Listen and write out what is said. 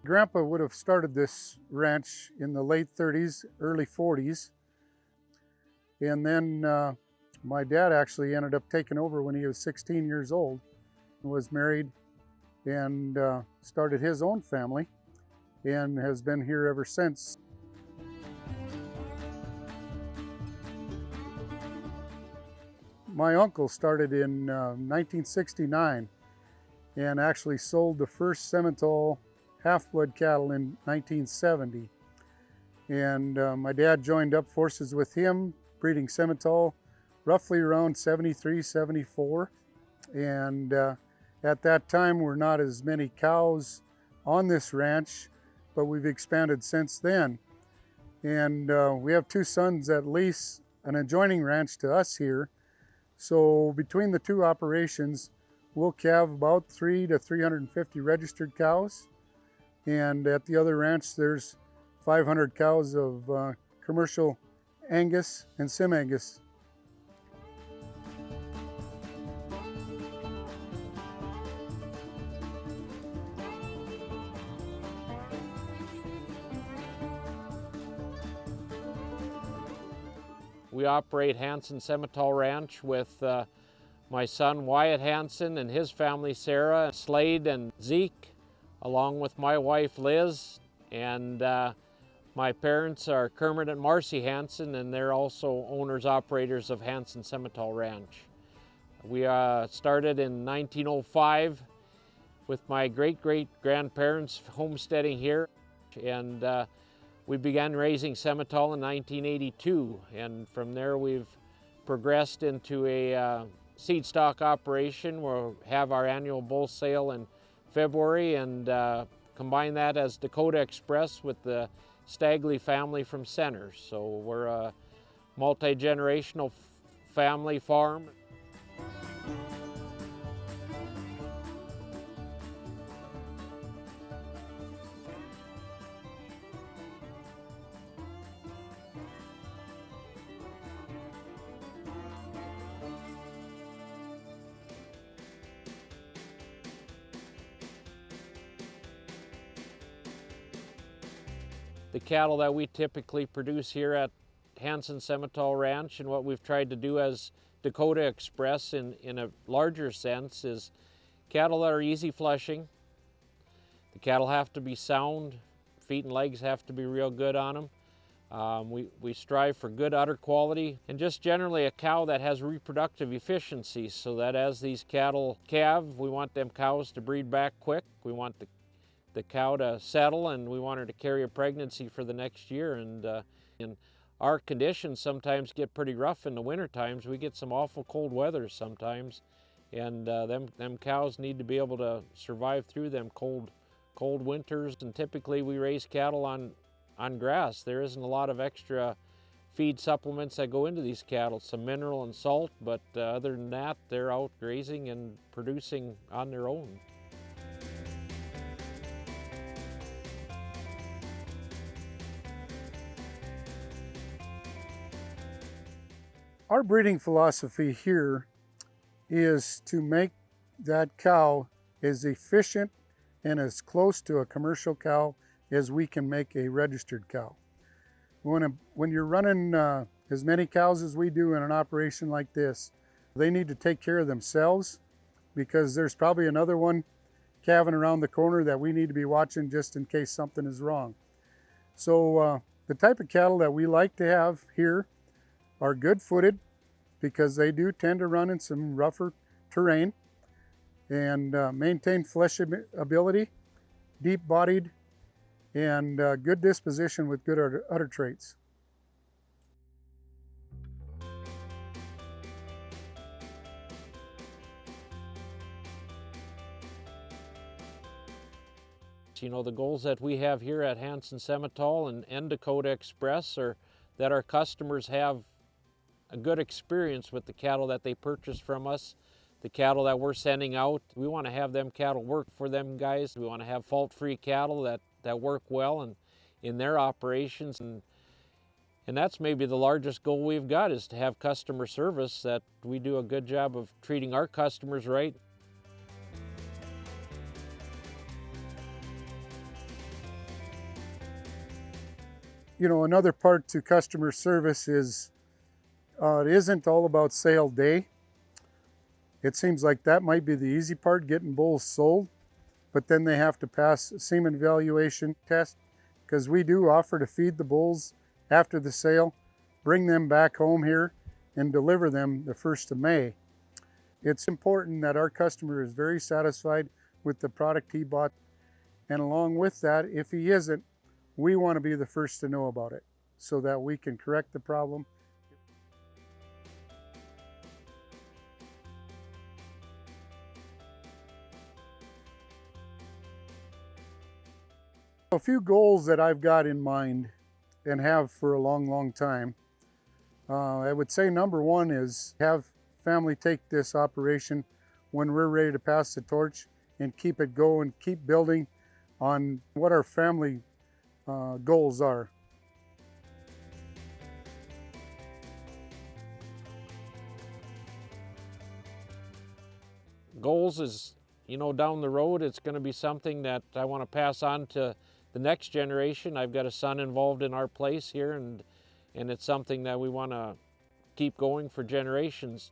Grandpa would have started this ranch in the late 30s, early 40s. And then my dad actually ended up taking over when he was 16 years old, was married and started his own family and has been here ever since. My uncle started in 1969 and actually sold the first Simmental half-blood cattle in 1970. And my dad joined up forces with him, breeding Simmental roughly around 73, 74. And at that time, were not as many cows on this ranch, but we've expanded since then. And we have two sons that lease an adjoining ranch to us here. So between the two operations, we'll calve about 300 to 350 registered cows. And at the other ranch, there's 500 cows of commercial Angus and SimAngus. We operate Hansen Simmental Ranch with my son Wyatt Hansen and his family Sarah, Slade and Zeke, along with my wife Liz, and my parents are Kermit and Marcy Hansen, and they're also owners operators of Hansen Simmental Ranch. We started in 1905 with my great-great-grandparents homesteading here, and we began raising Simmental in 1982, and from there we've progressed into a seed stock operation where we have our annual bull sale in February and combine that as Dakota Xpress with the Stagley family from Center. So we're a multi-generational family farm. The cattle that we typically produce here at Hansen Simmental Ranch, and what we've tried to do as Dakota Xpress in a larger sense, is cattle that are easy flushing. The cattle have to be sound, feet and legs have to be real good on them. We strive for good udder quality, and just generally a cow that has reproductive efficiency, so that as these cattle calve, we want them cows to breed back quick. We want the cow to settle, and we want her to carry a pregnancy for the next year. And our conditions sometimes get pretty rough in the winter times. We get some awful cold weather sometimes, and them cows need to be able to survive through them cold winters. And typically we raise cattle on grass. There isn't a lot of extra feed supplements that go into these cattle, some mineral and salt, but other than that, they're out grazing and producing on their own. Our breeding philosophy here is to make that cow as efficient and as close to a commercial cow as we can make a registered cow. When you're running as many cows as we do in an operation like this, they need to take care of themselves, because there's probably another one calving around the corner that we need to be watching just in case something is wrong. So the type of cattle that we like to have here are good-footed, because they do tend to run in some rougher terrain, and maintain flesh ability, deep-bodied, and good disposition with good udder traits. You know, the goals that we have here at Hansen Simmental and Dakota Xpress are that our customers have a good experience with the cattle that they purchase from us, the cattle that we're sending out. We want to have them cattle work for them guys. We want to have fault-free cattle that work well and in their operations. And that's maybe the largest goal we've got, is to have customer service, that we do a good job of treating our customers right. You know, another part to customer service is it isn't all about sale day. It seems like that might be the easy part, getting bulls sold, but then they have to pass a semen evaluation test, because we do offer to feed the bulls after the sale, bring them back home here, and deliver them the 1st of May. It's important that our customer is very satisfied with the product he bought, and along with that, if he isn't, we want to be the first to know about it so that we can correct the problem. A few goals that I've got in mind and have for a long time. I would say number one is have family take this operation when we're ready to pass the torch and keep it going, keep building on what our family goals are. Goals is, you know, down the road, it's going to be something that I want to pass on to the next generation. I've got a son involved in our place here, and it's something that we want to keep going for generations.